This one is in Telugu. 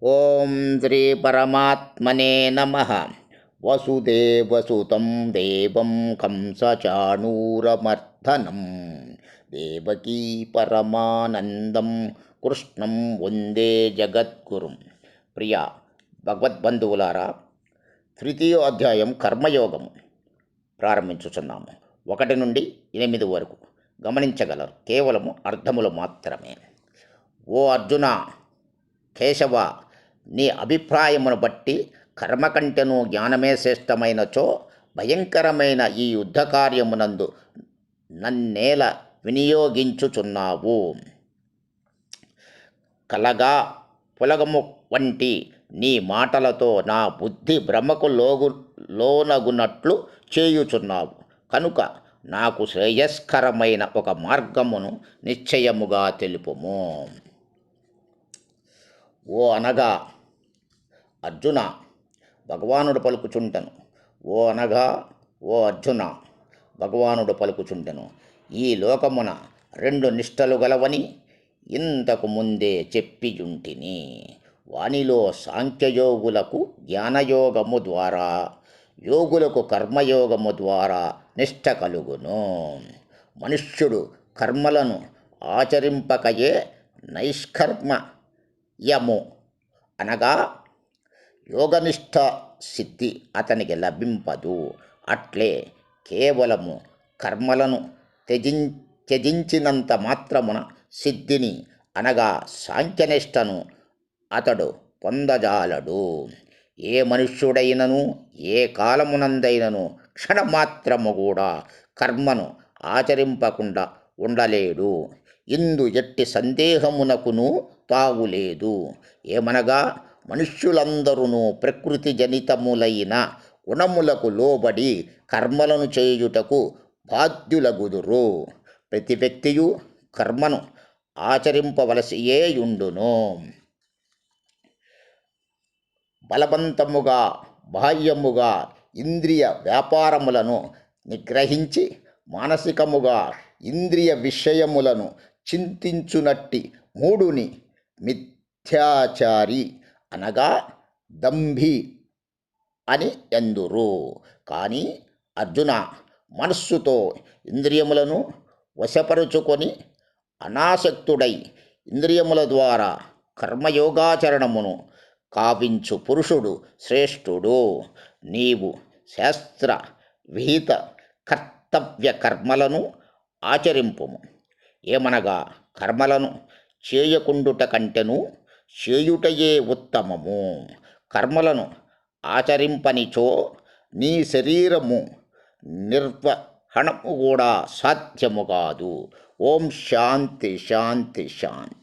ఓం శ్రీ పరమాత్మనే నమ. వసుదేవసుతం దేవం కంసచాణూరమర్దనం దేవకీ పరమానందం కృష్ణం వందే జగద్గురుం. ప్రియ భగవద్బంధువులారా, తృతీయ అధ్యాయం కర్మయోగము ప్రారంభించుచున్నాము. 1 నుండి 8 వరకు గమనించగలరు. కేవలము అర్థములు మాత్రమే. ఓ అర్జున, కేశవ, నీ అభిప్రాయమును బట్టి కర్మ కంటెను జ్ఞానమే శ్రేష్టమైనచో భయంకరమైన ఈ యుద్ధ కార్యమునందు నన్నేల వినియోగించుచున్నావు. కలగా పులగము వంటి నీ మాటలతో నా బుద్ధి భ్రమకు లోనగునట్లు చేయుచున్నావు. కనుక నాకు శ్రేయస్కరమైన ఒక మార్గమును నిశ్చయముగా తెలుపుము. ఓ అనగా అర్జున, భగవానుడు పలుకుచుంటెను. ఓ అర్జున, భగవానుడు పలుకుచుంటెను. ఈ లోకమున 2 నిష్టలు గలవని ఇంతకు ముందే చెప్పియుంటిని. వానిలో సాంఖ్యయోగులకు జ్ఞానయోగము ద్వారా, యోగులకు కర్మయోగము ద్వారా నిష్ట కలుగును. మనుష్యుడు కర్మలను ఆచరింపకయే నైష్కర్మయము అనగా యోగనిష్ట సిద్ధి అతనికి లభింపదు. అట్లే కేవలము కర్మలను త్యజించినంత మాత్రమున సిద్ధిని అనగా సాంఖ్యనిష్టను అతడు పొందజాలడు. ఏ మనుష్యుడైనను ఏ కాలమునందైనను క్షణమాత్రము కూడా కర్మను ఆచరింపకుండా ఉండలేడు. ఇందు ఎట్టి సందేహమునకును తావులేదు. ఏమనగా మనుష్యులందరూ ప్రకృతి జనితములైన గుణములకు లోబడి కర్మలను చేయుటకు బాధ్యులగుదురు. ప్రతి వ్యక్తియు కర్మను ఆచరింపవలసియేయుండును. బలవంతముగా బాహ్యముగా ఇంద్రియ వ్యాపారములను నిగ్రహించి మానసికముగా ఇంద్రియ విషయములను చింతించునట్టి మూడుని మిథ్యాచారి అనగా దంభి అని ఎందురు. కానీ అర్జున, మనస్సుతో ఇంద్రియములను వశపరుచుకొని అనాసక్తుడై ఇంద్రియముల ద్వారా కర్మయోగాచరణమును కావించు పురుషుడు శ్రేష్ఠుడు. నీవు శాస్త్ర విహిత కర్తవ్య కర్మలను ఆచరింపుము. ఏమనగా కర్మలను చేయకుండుట కంటెను చేయుటయే ఉత్తమము. కర్మలను ఆచరింపనిచో నీ శరీరము నిర్వహణము కూడా సాధ్యము కాదు. ఓం శాంతి శాంతి శాంతి.